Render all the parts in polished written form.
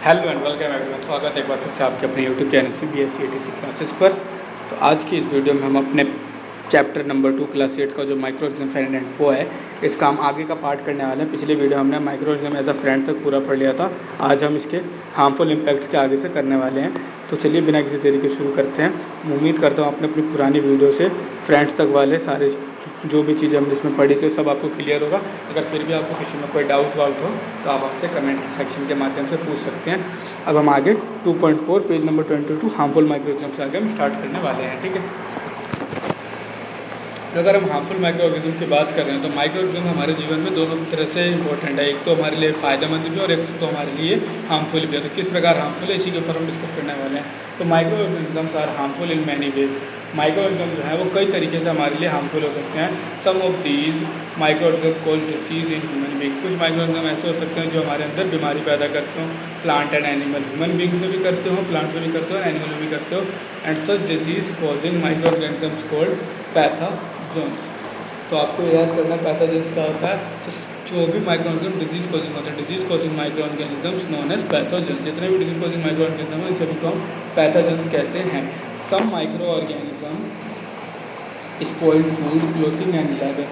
Hello and welcome everyone. स्वागत है एक बार फिर से आपके अपने यूट्यूब चैनल से BSc ATC क्लासेस पर। तो आज की इस वीडियो में हम अपने चैप्टर नंबर 2 क्लास 8 का जो माइक्रो ऑर्गेनिज्म फ्रेंड एंड फो है, इसका हम आगे का पार्ट करने वाले हैं। पिछले वीडियो हमने microorganism as a friend तक पूरा पढ़ लिया था। आज हम इसके हार्मफुल इम्पैक्ट्स के आगे से करने वाले हैं। तो चलिए बिना किसी देरी के शुरू करते हैं। उम्मीद करता हूँ आपने अपनी पुरानी वीडियो से फ्रेंड्स तक वाले सारे जो भी चीज़ें हमने इसमें पढ़ी थी सब आपको क्लियर होगा। अगर फिर भी आपको किसी में कोई डाउट वाउट हो तो आप हमसे कमेंट सेक्शन के माध्यम से पूछ सकते हैं। अब हम आगे 2.4 page number 22 harmful micro organism से आगे हम स्टार्ट करने वाले हैं। ठीक है, तो अगर हम हार्मफुल माइक्रो ऑर्गेनिज्म की बात कर रहे हैं तो माइक्रो ऑर्गेनिज्म हमारे जीवन में दोनों तरह से इंपॉर्टेंट है। एक तो हमारे लिए फ़ायदेमंद भी और एक तो हमारे लिए हार्मफुल भी है। तो किस प्रकार हार्मफुल है इसी के ऊपर हम डिस्कस करने वाले हैं। तो microorganisms are harmful in many ways. Microorganism जो है वो कई तरीके से हमारे लिए हार्मफुल हो सकते हैं। Some of these micro organism cause disease in human being. कुछ माइक्रो ऑर्गेनिज्म ऐसे हो सकते हैं जो हमारे अंदर बीमारी पैदा करते हो, plant and animal. Human being में भी करते हो, प्लांट में भी करते हो, एनिमल में भी करते हो। And such disease causing micro organisms called pathogens. तो आपको याद करना पैथोजेंस क्या होता है। तो जो भी माइक्रो ऑर्गेनिज्म डिजीज कॉजिंग होता है, disease causing microorganisms known as pathogens. जितने भी डिजीज कॉजिंग माइक्रो ऑर्गेनिज्म हैं इन सभी को हम पैथोजेंस कहते हैं। Some microorganism spoiled food, clothing and leather.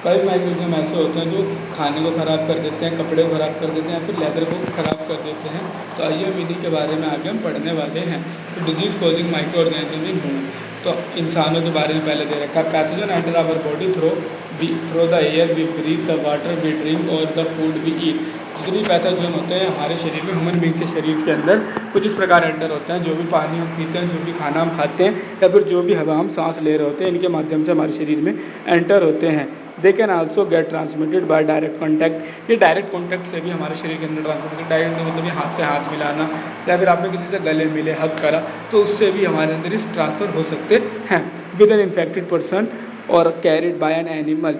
कई माइक्रो ऑर्गेनिज्म ऐसे होते हैं जो खाने को ख़राब कर देते हैं, कपड़े को ख़राब कर देते हैं, या फिर लेदर को ख़राब कर देते हैं। तो आइए हम इन्हीं के बारे में आगे हम पढ़ने वाले हैं। तो disease causing microorganism in human, तो इंसानों के बारे में पहले दे रखा है। Pathogen enter our body through the air we breathe, the water we drink और द फूड वी ईट। जितने पैथोजन होते हैं हमारे शरीर में, ह्यूमन बींग के शरीर के अंदर कुछ इस प्रकार एंटर होते हैं। जो भी पानी हम पीते हैं, जो भी खाना हम खाते हैं, या फिर जो भी हवा हम सांस ले रहे होते हैं, इनके माध्यम से हमारे शरीर में एंटर होते हैं। They can also get transmitted by direct contact. ये डायरेक्ट कॉन्टैक्ट से भी हमारे शरीर के अंदर ट्रांसमिट, डायरेक्ट मतलब ये हाथ से हाथ मिलाना, या फिर आपने किसी से गले मिले, हग करा, तो उससे भी हमारे अंदर इस ट्रांसफ़र हो सकते हैं विद एन इन्फेक्टेड पर्सन और कैरिड बाय एन एनिमल।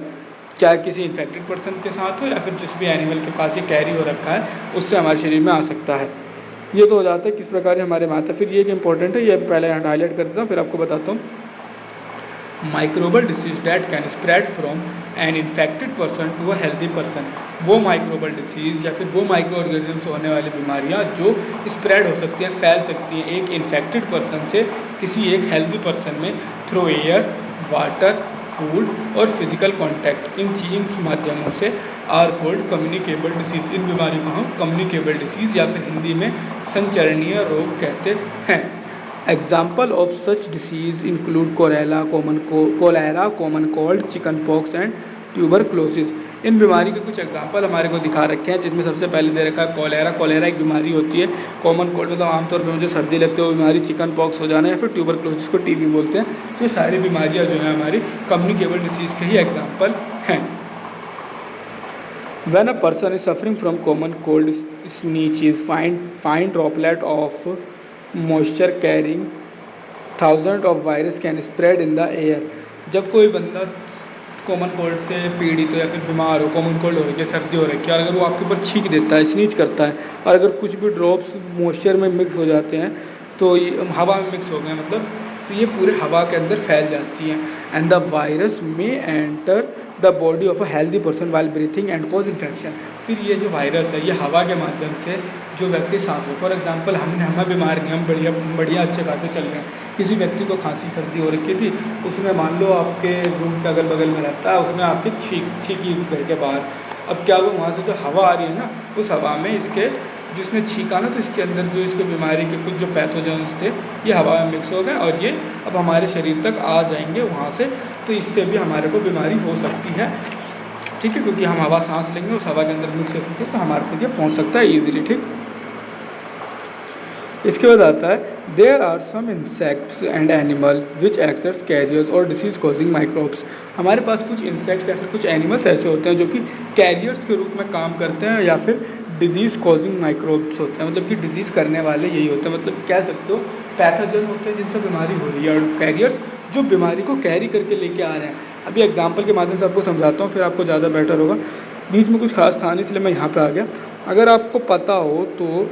चाहे किसी इन्फेक्टेड पर्सन के साथ हो या फिर जिस भी एनिमल के पास ये कैरी हो रखा है उससे हमारे शरीर में आ सकता है। ये तो हो जाता है किस प्रकार हमारे में आता है। फिर ये इंपॉर्टेंट है, ये पहले हाईलाइट कर देता हूँ फिर आपको बताता हूँ। Microbial disease that can spread from an infected person to a healthy person. वो माइक्रोबल डिसीज़ या फिर वो माइक्रो ऑर्गेनिज्म से होने वाली बीमारियाँ जो स्प्रेड हो सकती हैं, फैल सकती हैं एक इन्फेक्टेड पर्सन से किसी एक हेल्दी पर्सन में थ्रू एयर, वाटर, फूड और फिजिकल कांटेक्ट। इन माध्यमों से आर कोल्ड कम्युनिकेबल डिसीज़। इन बीमारी को हम कम्युनिकेबल डिसीज़ या फिर हिंदी में संचरणीय रोग कहते हैं। Example of such disease include cholera, common cold, chicken pox and tuberculosis. इन बीमारी के कुछ एग्जाम्पल हमारे को दिखा रखे हैं, जिसमें सबसे पहले दे रखा है कोलेरा। कोलेरा एक बीमारी होती है। कॉमन कोल्ड मतलब आमतौर पर मुझे सर्दी लगती है वो बीमारी, चिकन पॉक्स हो जाना, या फिर ट्यूबरक्लोसिस को टीबी बोलते हैं। तो ये सारी बीमारियाँ जो हैं हमारी कम्युनिकेबल डिसीज़ के ही एग्जाम्पल हैं। When a person is suffering from common cold, sneezes, fine droplet of moisture carrying thousands of virus can spread in the air। जब कोई बंदा कॉमन कोल्ड से पीड़ित हो या फिर बीमार हो, कॉमन कोल्ड हो रही है, सर्दी हो रही है, और अगर वो आपके ऊपर छींक देता है, स्नीज करता है, और अगर कुछ भी ड्रॉप्स मॉइस्चर में मिक्स हो जाते हैं तो ये हवा में मिक्स हो गए मतलब, तो ये पूरे हवा के अंदर फैल जाती हैं। एंड द वायरस में enter the body of a healthy person while breathing and cause infection. फिर ये जो वायरस है ये हवा के माध्यम से जो व्यक्ति सांस ले, फॉर एग्जांपल हमें बीमार नहीं, हम बढ़िया अच्छे खासे चल रहे हैं, किसी व्यक्ति को खांसी सर्दी हो रखी थी, उसमें मान लो आपके रूम के अगल बगल में रहता है, उसमें आपकी छींकी घर के बाहर, अब क्या वो वहाँ से जो हवा आ रही है ना, उस हवा में इसके जिसने छींका ना, तो इसके अंदर जो इसके बीमारी के कुछ जो पैथोजेंस थे ये हवा में मिक्स हो गए और ये अब हमारे शरीर तक आ जाएंगे वहाँ से। तो इससे भी हमारे को बीमारी हो सकती है, ठीक है, क्योंकि हम हवा सांस लेंगे, उस हवा के अंदर मिक्स हो चुके तो हमारे तक ये पहुँच सकता है ईजिली। ठीक, इसके बाद आता है there are some insects and animal which act as carriers और डिसीज कॉजिंग माइक्रोब्स। हमारे पास कुछ इंसेक्ट्स या फिर कुछ एनिमल्स ऐसे होते हैं जो कि कैरियर्स के रूप में काम करते हैं या फिर डिजीज़ कॉजिंग माइक्रोब्स होते हैं, मतलब कि डिजीज़ करने वाले यही होते हैं, मतलब कह सकते हो पैथोजन होते हैं जिनसे बीमारी हो रही है, और कैरियर्स जो बीमारी को कैरी करके लेके आ रहे हैं। अभी एग्जाम्पल के माध्यम से आपको समझाता हूँ, फिर आपको ज़्यादा बेटर होगा। बीच में कुछ खास था नहीं इसलिए मैं यहाँ पे आ गया। अगर आपको पता हो तो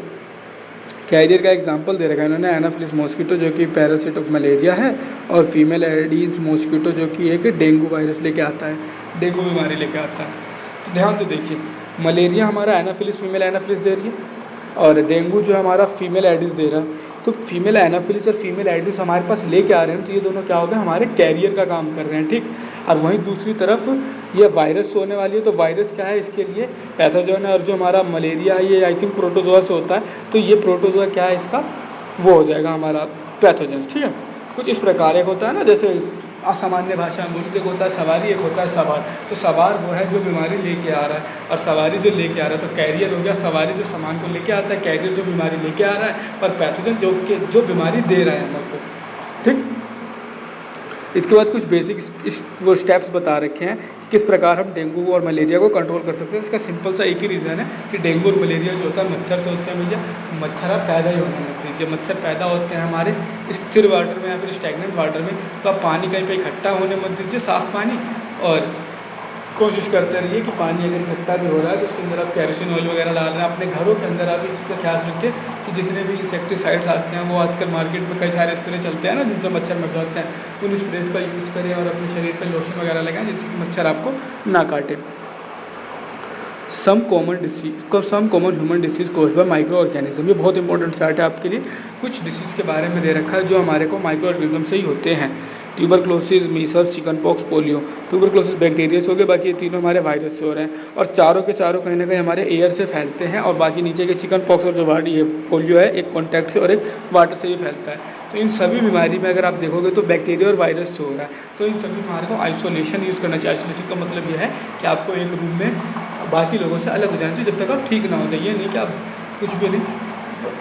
कैरियर का एग्जाम्पल दे रखा है इन्होंने, एनाफिलिस मॉस्किटो जो कि पैरासिट ऑफ मलेरिया है, और फीमेल एडीज मॉस्किटो जो कि एक डेंगू वायरस लेके आता है, डेंगू बीमारी लेके आता है। तो ध्यान से देखिए, मलेरिया हमारा एनाफिलिस फीमेल एनाफिलिस दे रही है, और डेंगू जो है हमारा फीमेल एडिस दे रहा है। तो फीमेल एनाफिलिस और फीमेल एडिस हमारे पास लेके आ रहे हैं, तो ये दोनों क्या हो गए, हमारे कैरियर का काम कर रहे हैं, ठीक। और वहीं दूसरी तरफ ये वायरस होने वाली है, तो वायरस क्या है, इसके लिए पैथोजन है। और जो हमारा मलेरिया है ये आई थिंक प्रोटोजोआ से होता है, तो ये प्रोटोजोआ क्या है, इसका वो हो जाएगा हमारा पैथोजन, ठीक है। कुछ इस प्रकार एक होता है ना, जैसे असामान्य भाषा में बोलते, एक होता है सवारी, एक होता है सवार। तो सवार वो है जो बीमारी लेके आ रहा है, और सवारी जो लेके आ रहा है, तो कैरियर हो गया। सवारी जो सामान को लेके आता है, कैरियर जो बीमारी लेके आ रहा है, और पैथोजन जो बीमारी दे रहा है हमको, ठीक। इसके बाद कुछ बेसिक वो स्टेप्स बता रखे हैं कि किस प्रकार हम डेंगू और मलेरिया को कंट्रोल कर सकते हैं। इसका सिंपल सा एक ही रीज़न है कि डेंगू और मलेरिया जो होता है मच्छर से होते हैं भैया। मच्छर आप पैदा ही होने मत दीजिए। मच्छर पैदा होते हैं हमारे स्थिर वाटर में या फिर स्टैग्नेंट वाटर में, तो आप पानी कहीं पे इकट्ठा होने मत दीजिए, साफ़ पानी। और कोशिश करते रहिए कि पानी अगर इकट्ठा भी हो रहा है तो उसके अंदर आप कैरोसिन ऑयल वगैरह डाल रहे हैं। अपने घरों के अंदर आप इस चीज़ का ख्याल रखिए कि जितने भी इंसेक्टिसाइड्स आते हैं, वो आजकल मार्केट में कई सारे स्प्रे चलते हैं ना, जिनसे मच्छर मर जाते हैं, उन स्प्रेज का यूज़ करें और अपने शरीर पर लोशन वगैरह लगाएं, जिससे कि मच्छर आपको ना काटे। Some common human disease caused by microorganism, ये बहुत इंपॉर्टेंट चार्ट है आपके लिए। कुछ डिसीज़ के बारे में दे रखा है जो हमारे को माइक्रो ऑर्गेनिज्म से ही होते हैं। Tuberculosis, Meselson, chickenpox, polio. Tuberculosis bacteria से हो गए, बाकी ये तीनों हमारे वायरस से हो रहे हैं, और चारों के चारों कहीं ना कहीं हमारे एयर से फैलते हैं। और बाकी नीचे के चिकनपॉक्स और जो वाडी है पोलियो है, एक कॉन्टैक्ट से और एक वाटर से ही फैलता है। तो इन सभी बीमारी में अगर आप देखोगे तो बैक्टीरिया और वायरस से हो रहा है। तो इन सभी बीमारी को आइसोलेशन यूज़ करना चाहिए। आइसोलेशन का मतलब यह है कि आपको एक रूम में बाकी लोगों से अलग हो जाना चाहिए जब तक आप ठीक ना हो जाइए। नहीं कि आप कुछ भी नहीं,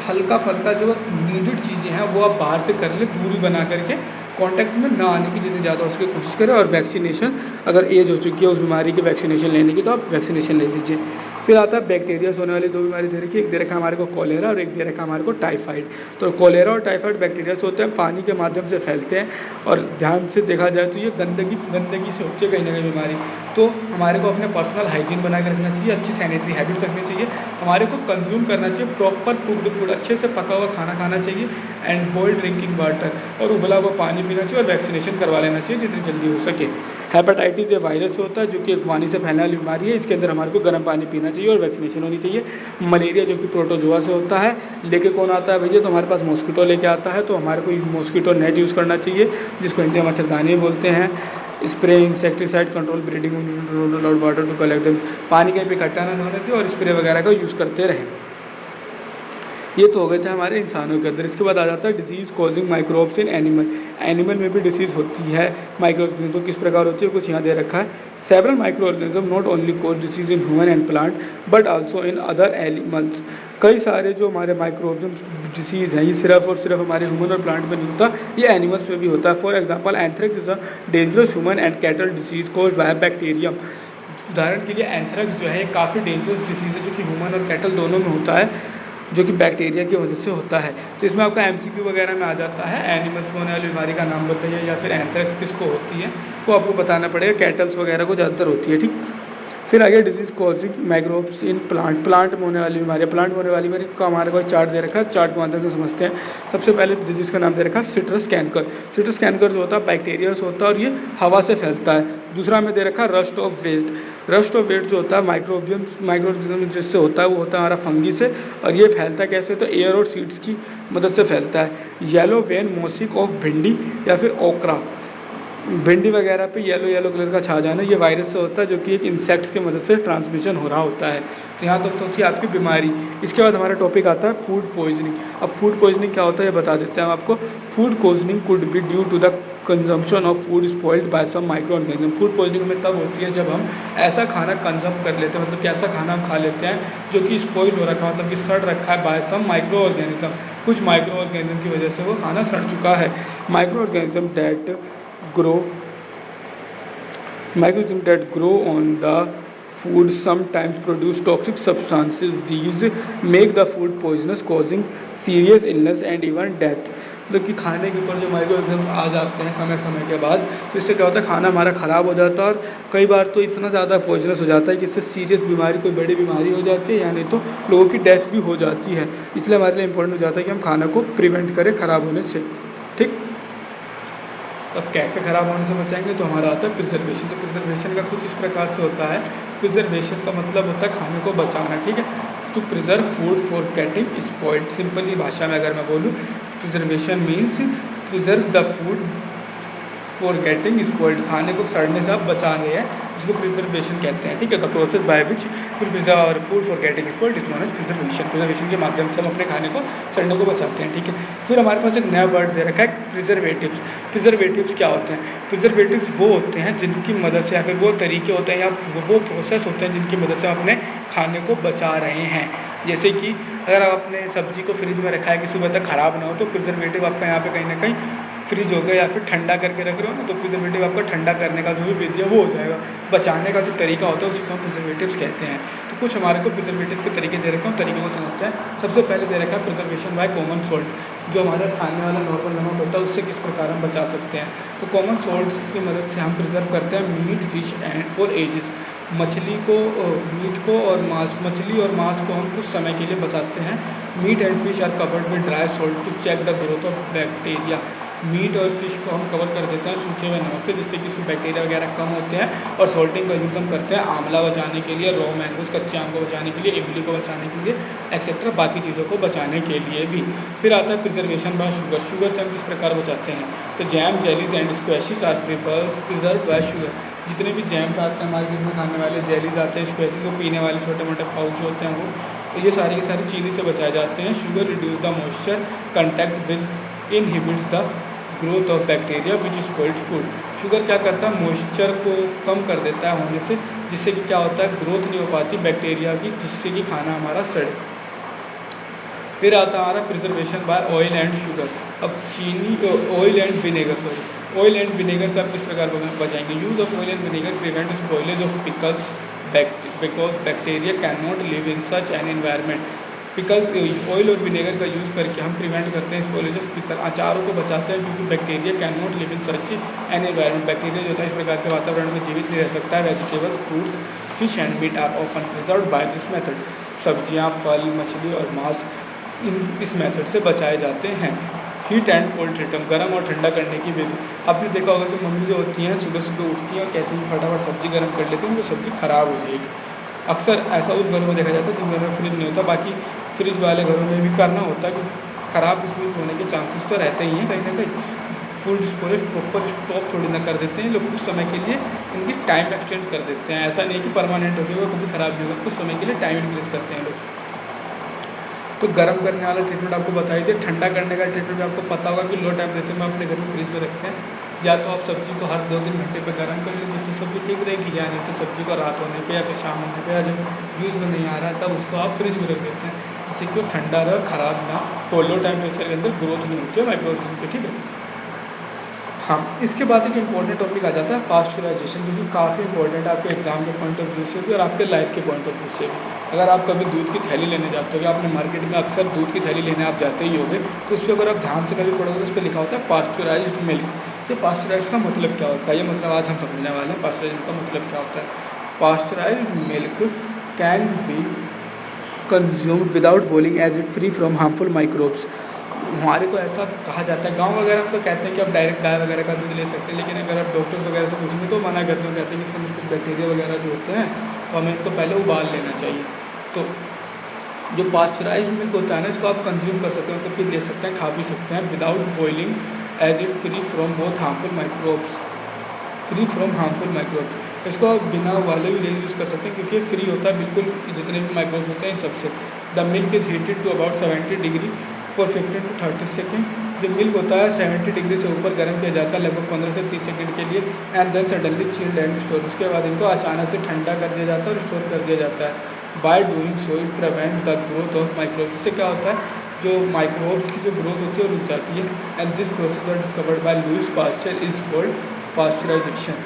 हल्का फल्का जो नीडेड चीज़ें हैं वो आप बाहर से कर ले, दूरी बना करके, कांटेक्ट में ना आने की जितनी ज़्यादा उसकी कोशिश करें। और वैक्सीनेशन, अगर एज हो चुकी है उस बीमारी की वैक्सीनेशन लेने की, तो आप वैक्सीनेशन ले लीजिए। फिर आता है बैक्टीरिया से होने वाली दो बीमारी दे रखी है, एक दे रखा है हमारे को कॉलेरा और एक दे रखा है हमारे को टाइफाइड। तो कॉलेरा और टाइफाइड बैक्टीरिया से होते हैं, पानी के माध्यम से फैलते हैं, और ध्यान से देखा जाए तो ये गंदगी से होती है कहीं ना कहीं बीमारी। तो हमारे को अपने पर्सनल हाइजीन बना के रखना चाहिए, अच्छी सैनिटरी हैबिट्स रखनी चाहिए, हमारे को कंज्यूम करना चाहिए प्रॉपर कुक्ड फूड, अच्छे से पका हुआ खाना खाना चाहिए, एंड बोल्ड ड्रिंकिंग वाटर, और उबला हुआ पानी पीना चाहिए, और वैक्सीनेशन करवा लेना चाहिए जितनी जल्दी हो सके। हेपेटाइटिस ये वायरस से होता है जो कि एक पानी से फैलने वाली बीमारी है, इसके अंदर हमारे को गर्म पानी पीना चाहिए और वैक्सीनेशन होनी चाहिए। मलेरिया जो कि प्रोटोजोआ से होता है, लेके कौन आता है भैया, तो हमारे पास मॉस्किटो लेके आता है, तो हमारे को मॉस्किटो नेट यूज़ करना चाहिए, जिसको हिंदी में मच्छरदानी बोलते हैं। Spray insecticide control breeding water to collect them, पानी कहीं पे इकट्ठा ना होने दें और स्प्रे वगैरह का यूज़ करते रहें। ये तो हो गए थे हमारे इंसानों के अंदर। इसके बाद आ जाता है disease causing microbes in animal. Animal में भी डिसीज़ होती है माइक्रो ऑर्गेनिज्म, तो किस प्रकार होती है कुछ यहाँ दे रखा है। Several micro organism not only cause disease in human and plant but also in other animals. कई सारे जो हमारे माइक्रोऑर्गेनिज्म डिसीज़ हैं, ये सिर्फ और सिर्फ हमारे ह्यूमन और प्लांट में नहीं होता, ये एनिमल्स में भी होता है। For example anthrax is a dangerous human and cattle disease caused by bacterium. उदाहरण के लिए एंथ्रेक्स जो है काफ़ी डेंजरस डिसीज़ है, जो कि ह्यूमन और कैटल दोनों में होता है, जो कि बैक्टीरिया की वजह से होता है। तो इसमें आपका एमसीक्यू वगैरह में आ जाता है, एनिमल्स में होने वाली बीमारी का नाम बताइए, या फिर एंथ्रेक्स किसको होती है तो आपको बताना पड़ेगा। कैटल्स वगैरह को ज़्यादातर होती है, ठीक। फिर आगे disease causing microbes in plant. Plant में होने वाली बीमारी, प्लांट में होने वाली बीमारी का हमारे को चार्ट दे रखा है, चार्ट के माध्यम से समझते हैं। सबसे पहले डिजीज़ का नाम दे रखा है सिट्रस कैंकर। सिट्रस कैंकर जो होता है बैक्टीरिया से होता है और ये हवा से फैलता है। दूसरा में दे रखा है rust of wheat. Rust of wheat जो होता है माइक्रोऑर्गेनिज्म जिससे होता है वो होता है हमारा फंगी से, और ये फैलता कैसे, तो एयर और सीड्स की मदद से फैलता है। येलो वेन मोसिक ऑफ भिंडी या फिर ओकरा, भिंडी वगैरह पे येलो कलर का छा जाना, ये वायरस से होता है, जो कि एक इंसेक्ट्स की मदद से ट्रांसमिशन हो रहा होता है। तो यहाँ तक तो थी आपकी बीमारी। इसके बाद हमारा टॉपिक आता है फूड पॉइजनिंग। अब फूड पॉइजनिंग क्या होता है ये बता देते हैं हम आपको। Food poisoning could be due to the consumption of food spoiled by some microorganism. Food poisoning में तब होती है जब हम ऐसा खाना कंज्यूम कर लेते हैं, मतलब कि ऐसा खाना हम खा लेते हैं जो कि स्पॉइल हो रखा है, मतलब कि सड़ रखा है, बाय सम माइक्रो ऑर्गेनिज्म। कुछ माइक्रो ऑर्गेनिज्म की वजह से वो खाना सड़ चुका है। Micro organism that grow on the food sometimes produce toxic substances. These make the food poisonous, causing serious illness and even death. मतलब कि खाने के ऊपर जो माइक्रो ऑर्गेनिज्म आ जाते हैं समय के बाद, तो इससे क्या होता है, खाना हमारा ख़राब हो जाता है, और कई बार तो इतना ज़्यादा पॉइजनस हो जाता है कि इससे सीरियस बीमारी, कोई बड़ी बीमारी हो जाती है, या नहीं तो लोगों की डेथ भी हो जाती है। इसलिए हमारे लिए इंपॉर्टेंट हो जाता है कि हम खाना को प्रिवेंट करें ख़राब होने से, ठीक। अब कैसे ख़राब होने से बचाएंगे, तो हमारा आता है प्रिजर्वेशन। तो प्रिजर्वेशन का कुछ इस प्रकार से होता है। प्रिजर्वेशन का मतलब होता है खाने को बचाना, ठीक है। To preserve food for getting spoiled. Simply भाषा में अगर मैं बोलूँ, preservation means preserve the food for getting spoiled, खाने को सड़ने से आप बचा रहे हैं, जिसको प्रिजर्वेशन कहते हैं। ठीक है, the process by which will preserve our food for getting spoiled is known as preservation. Preservation के माध्यम से हम अपने खाने को सड़ने को बचाते हैं। ठीक है, फिर हमारे पास एक नया वर्ड दे रखा है प्रिजर्वेटिव्स। प्रिजर्वेटिव्स क्या होते हैं? प्रिजर्वेटिव्स वो होते हैं जिनकी मदद से, या फिर वो तरीके होते हैं या वो प्रोसेस होते हैं जिनकी मदद से हम अपने खाने को बचा रहे हैं। जैसे कि अगर आप अपने सब्जी को फ्रिज में रखा है कि सुबह तक ख़राब ना हो, तो प्रिजर्वेटिव आपका यहाँ पे कहीं ना कहीं फ्रिज हो गया, या फिर ठंडा करके रख रहे हो ना, तो प्रिजर्वेटिव आपका ठंडा करने का जो भी विधि है वो हो जाएगा। बचाने का जो तरीका होता है उसको हम प्रिजर्वेटिव्स कहते हैं। तो कुछ हमारे को प्रिजर्वेटिव के तरीके दे रखे हैं, तरीके को समझते हैं। सबसे पहले दे रखा है प्रिजर्वेशन बाय कॉमन सोल्ट, जो हमारा खाने वाला नॉर्मल नमक होता है उससे किस प्रकार हम बचा सकते हैं। तो कॉमन सोल्ट की मदद से हम प्रिजर्व करते हैं meat, fish and for ages. मछली को, मीट को और मांस, मछली और मांस को हम कुछ समय के लिए बचाते हैं। Meat and fish are covered with dry salt to check the growth of bacteria. Meat और फिश को हम कवर कर देते हैं सूखे हुए नमक से, जिससे कि उसमें बैक्टीरिया वगैरह कम होते हैं। और सोल्टिंग का यूज़ हम करते हैं आंवला बचाने के लिए, रॉ मैंगोज कच्चे आम को बचाने के लिए, इमली को बचाने के लिए, एक्सेट्रा बाकी चीज़ों को बचाने के लिए भी। फिर आता है प्रिजर्वेशन बाय शुगर। शुगर से हम किस प्रकार बचाते हैं? तो jam, jellies and squashes are preserve by sugar. जितने भी जैम्स आते हैं मार्केट में खाने वाले, जेलीज आते हैं, स्क्वैशेस को पीने वाले छोटे मोटे पाउच होते हैं वो, तो ये सारी की सारी चीनी से बचाए जाते हैं। Sugar reduce the moisture contact with inhibits the growth of bacteria which spoiled food. Sugar क्या करता है? मॉइस्चर को कम कर देता है होने से, जिससे कि क्या होता है, ग्रोथ नहीं हो पाती बैक्टीरिया की, जिससे कि खाना हमारा सड़े। फिर आता है हमारा preservation by oil and sugar. अब चीनी, oil and vinegar, oil and vinegar से आप किस प्रकार बचाएंगे? Use of oil and vinegar prevent spoilage of pickles because bacteria can not live in such an environment. Pickles, oil और vinegar का use करके हम प्रिवेंट करते हैं स्पॉइलेज ऑफ पिकल, अचारों को बचाते हैं, क्योंकि bacteria can not live in such an environment. Bacteria जो होता है इस प्रकार के वातावरण में जीवित नहीं रह सकता है। Vegetables, fruits, fish and meat are often preserved by this method. सब्जियाँ, फल, मछली और मांस इस मेथड से बचाए जाते हैं। हीट एंड कोल्ड ट्रीटमेंट, गर्म और ठंडा करने की विधि। आपने देखा होगा कि मम्मी जो होती हैं सुबह सुबह उठती हैं और कहती हैं फटाफट सब्ज़ी गर्म कर लेती हैं, उनको सब्ज़ी ख़राब हो जाएगी। अक्सर ऐसा उस घरों में देखा जाता है जिन घरों में फ्रिज नहीं होता। बाकी फ्रिज वाले घरों में भी करना होता है, क्योंकि ख़राब इसमें होने के चांसेस तो रहते ही हैं कहीं ना कहीं। फूड स्टोरेज प्रॉपर स्टॉप थोड़ी ना कर देते हैं लोग, कुछ समय के लिए इनकी टाइम एक्सटेंड कर देते हैं। ऐसा नहीं है कि परमानेंट हो गया, वो कभी ख़राब नहीं होगा, कुछ समय के लिए टाइम इंक्रीज करते हैं लोग। तो गर्म करने वाला ट्रीटमेंट आपको बताई दे। ठंडा करने का ट्रीटमेंट भी आपको पता होगा कि लो टेम्परेचर में अपने घर में फ्रिज में रखते हैं। या तो आप सब्ज़ी को हर 2-3 घंटे पे गर्म कर लीजिए तो सब्ज़ी ठीक रहेगी, या नहीं तो सब्ज़ी को रात होने पे या फिर शाम होने पे, या जब यूज़ में नहीं आ रहा है तब उसको आप फ्रिज में रख देते हैं, जिससे कि वो ठंडा रहे, ख़राब ना हो। लो टेम्परेचर के अंदर ग्रोथ नहीं होती है माइक्रो ऑर्गेनिज्म की। ठीक है, हाँ, इसके बाद एक इंपॉर्टेंट टॉपिक आ जाता है पास्चराइजेशन, जो कि काफ़ी इंपॉर्टेंट है आपके एग्जाम के पॉइंट ऑफ व्यू से भी और आपके लाइफ के पॉइंट ऑफ व्यू से भी। अगर आप कभी दूध की थैली लेने जाते हो, आपने मार्केट में अक्सर दूध की थैली लेने आप जाते ही होंगे, तो उस पर अगर आप ध्यान से कभी पढ़ोगे तो उस पर लिखा होता है पास्चराइज्ड मिल्क। ये पास्चराइज का मतलब क्या होता है, ये मतलब आज हम समझने वाले हैं पास्चराइज का मतलब क्या होता है। Pasteurised milk can be consumed without boiling as it free from harmful microbes. हमारे को ऐसा कहा जाता है, गांव वगैरह में तो कहते हैं कि आप डायरेक्ट गाय वगैरह का दूध ले सकते हैं, लेकिन अगर आप डॉक्टर्स वगैरह से पूछेंगे तो मना करते हैं, कहते हैं कि इसके अंदर कुछ बैक्टीरिया वगैरह जो होते हैं, तो हमें इनको पहले उबाल लेना चाहिए। तो जो पास्चराइज मिल्क होता है ना, इसको आप कंज्यूम कर सकते हैं, मतलब कि ले सकते हैं, खा भी सकते हैं without boiling as it free from both harmful microbes, free from harmful microbes. इसको आप बिना उबाले भी ले यूज़ कर सकते हैं, क्योंकि फ्री होता है बिल्कुल जितने भी माइक्रोब्स होते हैं इन सबसे। The milk is heated to about 70 degree for 15 to 30 second. जो मिल्क होता है 70 डिग्री से ऊपर गर्म किया जाता है लगभग 15 से 30 सेकंड के लिए, and then suddenly chilled and store. उसके बाद इनको अचानक से ठंडा कर दिया जाता है और स्टोर कर दिया जाता है। By doing so it prevent the growth of microbes. इससे क्या होता है, जो माइक्रोब्स की जो ग्रोथ होती है वो रुक जाती है। And this process was discovered by Louis Pasteur is called pasteurisation.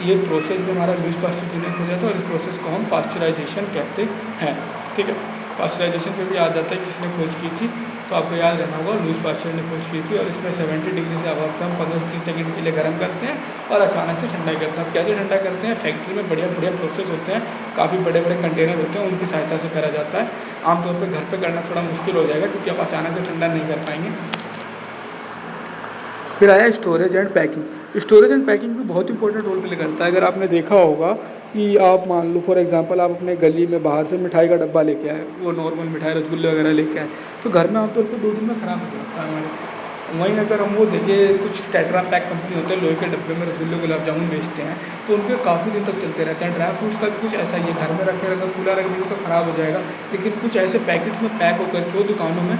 ये प्रोसेस जो हमारा लुईस पास्चर जिन्हें हो जाता है, और इस प्रोसेस को हम पास्चराइजेशन कहते हैं। ठीक है, पास्चराइजेशन पे भी याद आता है किसने खोज की थी, तो आपको याद रहना होगा लुईस पास्चर ने खोज की थी। और इसमें 70 डिग्री से अब हम 15 से 30 सेकंड के लिए गर्म करते हैं और अचानक से ठंडा करते हैं। कैसे ठंडा करते हैं, फैक्ट्री में बढ़िया बढ़िया प्रोसेस होते हैं, काफ़ी बड़े बड़े कंटेनर होते हैं, उनकी सहायता से करा जाता है। आमतौर पर घर पर करना थोड़ा मुश्किल हो जाएगा, क्योंकि आप अचानक से ठंडा नहीं कर पाएंगे। फिर आया storage and packing. Storage and packing भी बहुत इंपॉर्टेंट रोल प्ले करता है। अगर आपने देखा होगा कि आप मान लो फॉर एग्जांपल आप अपने गली में बाहर से मिठाई का डब्बा लेके आए, वो नॉर्मल मिठाई रसगुल्ले वगैरह लेके आए, तो घर में आमतौर पर 2 दिन में ख़राब हो जाता है हमारे। वहीं अगर हम वो देखें, कुछ टेट्रा पैक कंपनी होते हैं, लोहे के डब्बे में रसगुल्ले गुलाब जामुन बेचते हैं, तो उनके काफ़ी दिन तक चलते रहते हैं। ड्राई फ्रूट्स का भी कुछ ऐसा ही है, घर में रखे अगर खुला रख देंगे तो ख़राब हो जाएगा, लेकिन कुछ ऐसे पैकेट्स में पैक होकर के वो दुकानों में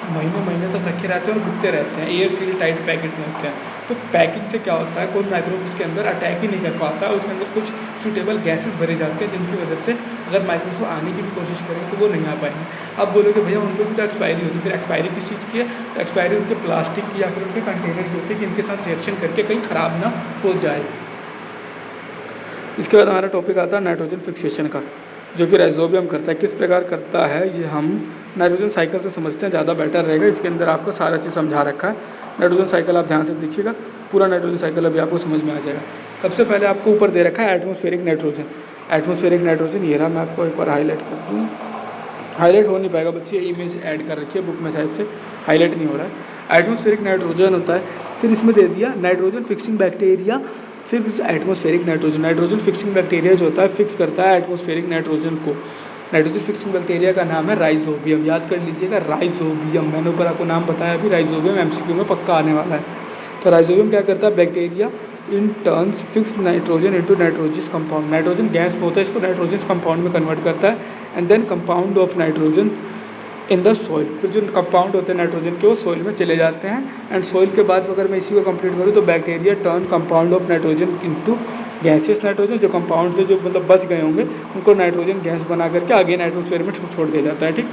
महीने महीने तक रखे रहते हैं और बिकते रहते हैं, एयर सील टाइट पैकेट में होते हैं। तो पैकिंग से क्या होता है, कोई माइक्रोब उसके अंदर अटैक ही नहीं कर पाता है, उसके अंदर कुछ सूटेबल गैसेस भरे जाते हैं, जिनकी वजह से अगर माइक्रोब आने की भी कोशिश करें तो वो नहीं आ पाएंगे। अब बोलोगे भैया उन पर भी तो एक्सपायरी होती है, फिर एक्सपायरी किस चीज़ की है? तो एक्सपायरी उनके प्लास्टिक की या फिर उनके कंटेनर की होती है कि इनके साथ रिएक्शन करके कहीं ख़राब ना हो जाए। इसके बाद हमारा टॉपिक आता है नाइट्रोजन फिक्सेशन का, जो कि राइजोबियम करता है। किस प्रकार करता है ये हम नाइट्रोजन साइकिल से समझते हैं, ज़्यादा बेटर रहेगा। इसके अंदर आपको सारा चीज़ समझा रखा है। नाइट्रोजन साइकिल आप ध्यान से देखिएगा, पूरा नाइट्रोजन साइकिल अभी आपको समझ में आ जाएगा। सबसे पहले आपको ऊपर दे रखा है एटमॉस्फेरिक नाइट्रोजन। एटमॉस्फेरिक नाइट्रोजन ये रहा, मैं आपको एक बार हाईलाइट कर दूँ। हाईलाइट हो नहीं पाएगा बच्चे, इमेज ऐड कर रखी है बुक में, शायद से हाईलाइट नहीं हो रहा है। एटमॉस्फेरिक नाइट्रोजन होता है, फिर इसमें दे दिया nitrogen fixing bacteria fix atmospheric nitrogen. Nitrogen fixing bacteria जो होता है फिक्स करता है एटमॉस्फेरिक नाइट्रोजन को। नाइट्रोजन फिक्सिंग बैक्टीरिया का नाम है राइजोबियम, याद कर लीजिएगा राइजोबियम। मैंने ऊपर आपको नाम बताया अभी, राइजोबियम एमसीक्यू में पक्का आने वाला है। तो राइजोबियम क्या करता है, bacteria in turns fix nitrogen into nitrogenous compound. Nitrogen gas में होता है, इसको नाइट्रोजस कंपाउंड में कन्वर्ट करता है, and then compound of nitrogen in the soil. फिर जो कंपाउंड होते हैं नाइट्रोजन के वो सॉइल में चले जाते हैं, एंड सॉइल के बाद अगर मैं इसी को कंप्लीट करूँ तो bacteria turn compound of nitrogen into gaseous nitrogen. जो कंपाउंड से जो मतलब बच गए होंगे उनको नाइट्रोजन गैस बना करके आगे नाइट्रोस्फीयर में छोड़ दिया जाता है, ठीक।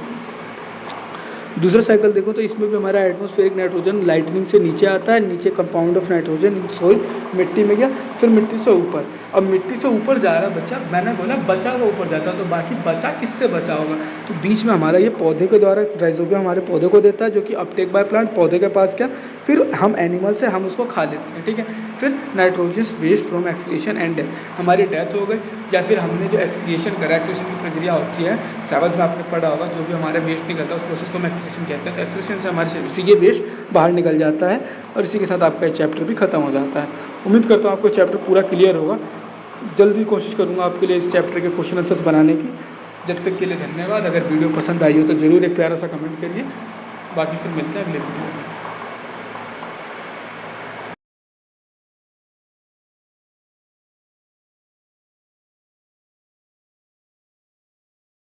दूसरा साइकिल देखो तो इसमें भी हमारा एटमॉस्फेरिक नाइट्रोजन लाइटनिंग से नीचे आता है, नीचे compound of nitrogen in soil, मिट्टी में गया, फिर मिट्टी से ऊपर। अब मिट्टी से ऊपर जा रहा बचा, मैंने बोला बचा हुआ ऊपर जाता है, तो बाकी बचा किससे बचा होगा, तो बीच में हमारा ये पौधे के द्वारा राइजोबियम हमारे पौधे को देता है, जो कि अपटेक बाय प्लांट, पौधे के पास क्या, फिर हम एनिमल से हम उसको खा लेते हैं, ठीक है। फिर nitrogen waste from excretion and death, हमारी डेथ हो गई या फिर हमने जो एक्सक्रीशन करा, एक्सक्रीशन की प्रक्रिया होती है, शायद में आपने पढ़ा होगा, जो भी हमारे वेस्ट निकलता है उस प्रोसेस को हम एक्सक्रीशन कहते हैं। तो एक्सक्रीशन से हमारे शरीर से ये वेस्ट बाहर निकल जाता है, और इसी के साथ आपका ये चैप्टर भी खत्म हो जाता है। उम्मीद करता हूँ आपको चैप्टर पूरा क्लियर होगा। जल्दी कोशिश करूँगा आपके लिए इस चैप्टर के क्वेश्चन आंसर्स बनाने की। जब तक के लिए धन्यवाद। अगर वीडियो पसंद आई हो तो ज़रूर एक प्यारा सा कमेंट करिए। बाकी फिर मिलते हैं अगले वीडियो में।